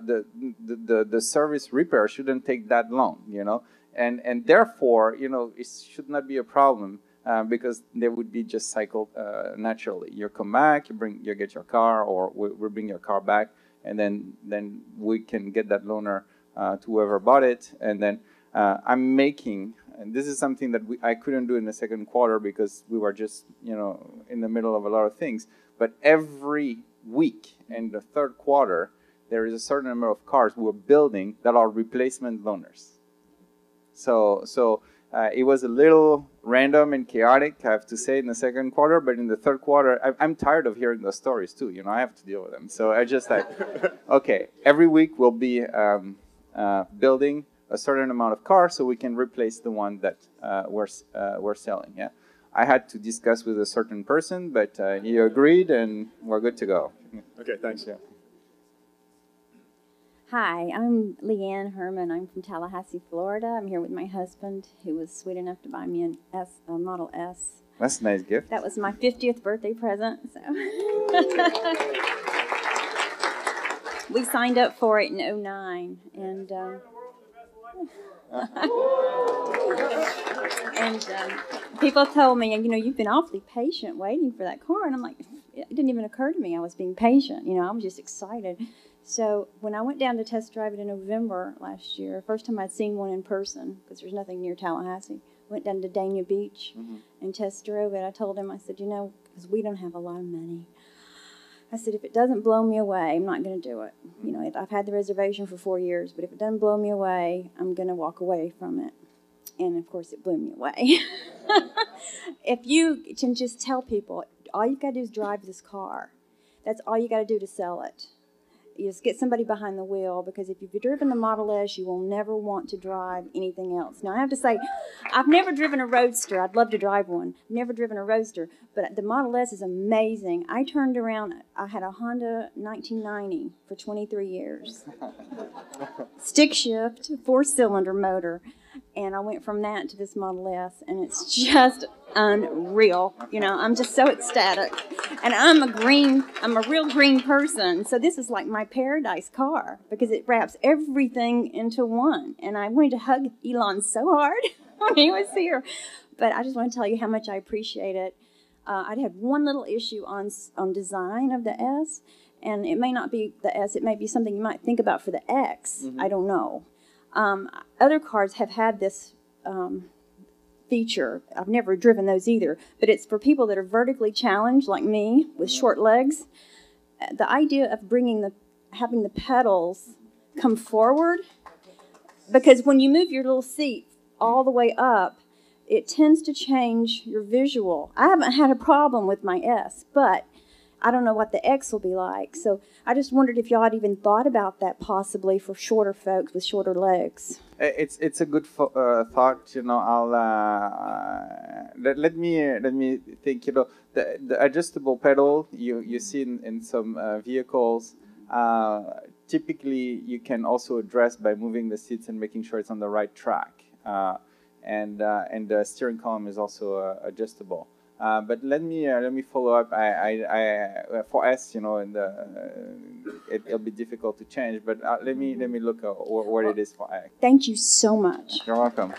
the service repair shouldn't take that long, you know. And therefore, you know, it should not be a problem because they would be just cycled naturally. You come back, you get your car, or we bring your car back, and then we can get that loaner to whoever bought it. And then I'm making, and this is something that I couldn't do in the second quarter because we were just, you know, in the middle of a lot of things. But every week in the third quarter, there is a certain number of cars we're building that are replacement loaners. So it was a little random and chaotic, I have to say, in the second quarter. But in the third quarter, I'm tired of hearing the stories too. You know, I have to deal with them. So I just like, okay, every week we'll be building a certain amount of cars so we can replace the one that we're selling. Yeah, I had to discuss with a certain person, but he agreed, and we're good to go. Okay, thanks. Yeah. Hi, I'm Leanne Herman. I'm from Tallahassee, Florida. I'm here with my husband, who was sweet enough to buy me a Model S. That's a nice gift. That was my 50th birthday present. So we signed up for it in '09, and people told me, you know, you've been awfully patient waiting for that car, and I'm like, it didn't even occur to me I was being patient. You know, I was just excited. So when I went down to test drive it in November last year, first time I'd seen one in person, because there's nothing near Tallahassee, went down to Dania Beach and test drove it. I told him, I said, you know, because we don't have a lot of money, I said, if it doesn't blow me away, I'm not going to do it. You know, I've had the reservation for 4 years, but if it doesn't blow me away, I'm going to walk away from it. And, of course, it blew me away. If you can just tell people, all you've got to do is drive this car. That's all you got to do to sell it. You just get somebody behind the wheel, because if you've driven the Model S, you will never want to drive anything else. Now, I have to say, I've never driven a Roadster. I'd love to drive one. I've never driven a Roadster, but the Model S is amazing. I turned around. I had a Honda 1990 for 23 years. Stick shift, 4-cylinder motor. And I went from that to this Model S, and it's just unreal. You know, I'm just so ecstatic. And I'm a real green person, so this is like my paradise car, because it wraps everything into one. And I wanted to hug Elon so hard when he was here. But I just want to tell you how much I appreciate it. I had one little issue on design of the S, and it may not be the S. It may be something you might think about for the X. I don't know. Other cars have had this feature. I've never driven those either, but it's for people that are vertically challenged like me with short legs. The idea of having the pedals come forward, because when you move your little seat all the way up, it tends to change your visual. I haven't had a problem with my S, but I don't know what the X will be like. So I just wondered if y'all had even thought about that possibly for shorter folks with shorter legs. It's a good thought. You know, let me think. You know, the adjustable pedal you see in some vehicles. Typically, you can also address by moving the seats and making sure it's on the right track. And the steering column is also adjustable. But let me follow up. For S, you know, it'll be difficult to change. But let me look at what it is for X. Thank you so much. You're welcome.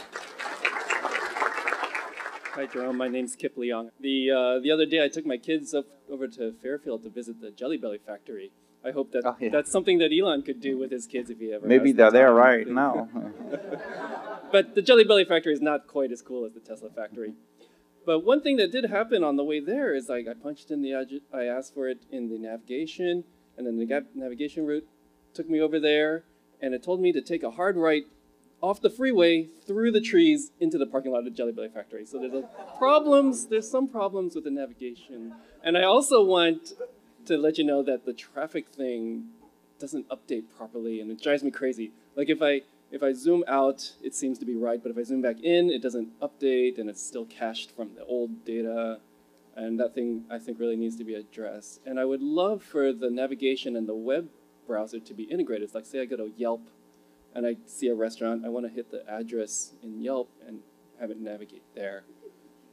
Hi, Jerome. My name's Kip Leong. The other day, I took my kids over to Fairfield to visit the Jelly Belly factory. I hope that that's something that Elon could do with his kids if he ever. Maybe they're there right now. But the Jelly Belly factory is not quite as cool as the Tesla factory. But one thing that did happen on the way there is I punched in I asked for it in the navigation, and then the navigation route took me over there, and it told me to take a hard right off the freeway through the trees into the parking lot of the Jelly Belly factory. So there's some problems with the navigation. And I also want to let you know that the traffic thing doesn't update properly, and it drives me crazy. Like if I zoom out, it seems to be right, but if I zoom back in, it doesn't update, and it's still cached from the old data, and that thing, I think, really needs to be addressed. And I would love for the navigation and the web browser to be integrated. It's like, say I go to Yelp, and I see a restaurant, I want to hit the address in Yelp and have it navigate there.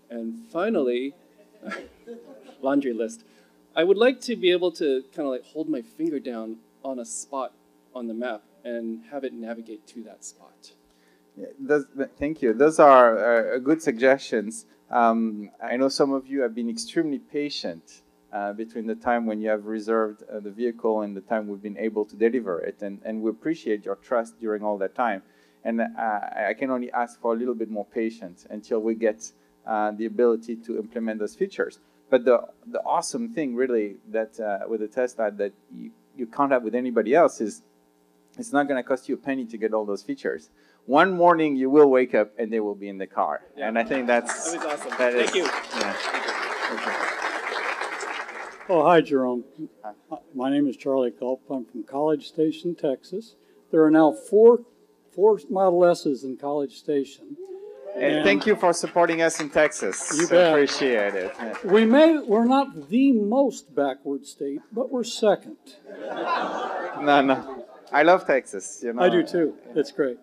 And finally, laundry list. I would like to be able to kind of like hold my finger down on a spot on the map and have it navigate to that spot. Yeah, thank you. Those are good suggestions. I know some of you have been extremely patient between the time when you have reserved the vehicle and the time we've been able to deliver it, and we appreciate your trust during all that time. And I can only ask for a little bit more patience until we get the ability to implement those features. But the awesome thing, really, that with the Tesla that you can't have with anybody else is it's not going to cost you a penny to get all those features. One morning you will wake up and they will be in the car, and I think that was awesome. Thank you. Yeah. Oh, hi, Jerome. My name is Charlie Culp. I'm from College Station, Texas. There are now four Model S's in College Station. And thank you for supporting us in Texas. You bet. Appreciate it. We're not the most backward state, but we're second. No. I love Texas. You know. I do too. It's great.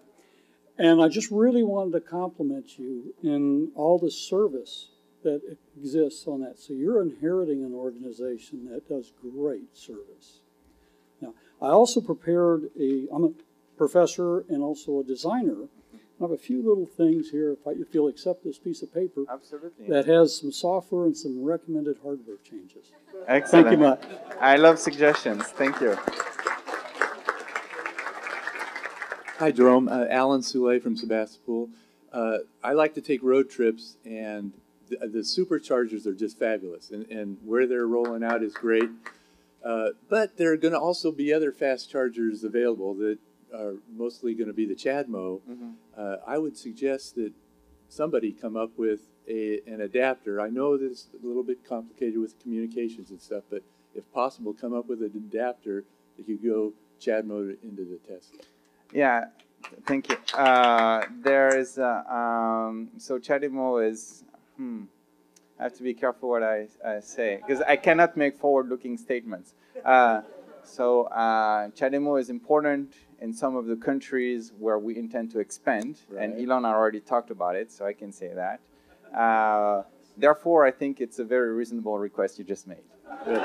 And I just really wanted to compliment you in all the service that exists on that. So you're inheriting an organization that does great service. Now, I also prepared I'm a professor and also a designer. I have a few little things here, if you'll accept this piece of paper. Absolutely. That has some software and some recommended hardware changes. Excellent. Thank you much. I love suggestions. Thank you. Hi, Jerome. Alan Soule from Sebastopol. I like to take road trips, and the superchargers are just fabulous, and where they're rolling out is great. But there are going to also be other fast chargers available that are mostly going to be the CHAdeMO. I would suggest that somebody come up with an adapter. I know that it's a little bit complicated with communications and stuff, but if possible, come up with an adapter that you go CHAdeMO into the Tesla. Yeah, thank you. There is, so CHAdeMO is, I have to be careful what I say, because I cannot make forward-looking statements. So CHAdeMO is important in some of the countries where we intend to expand, and Elon already talked about it, so I can say that. Therefore, I think it's a very reasonable request you just made. Good.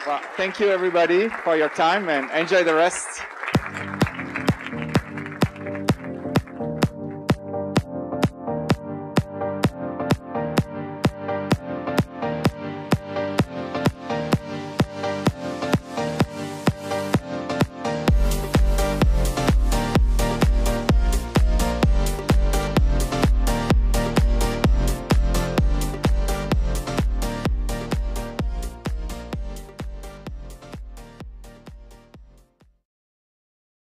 Well, thank you, everybody, for your time, and enjoy the rest.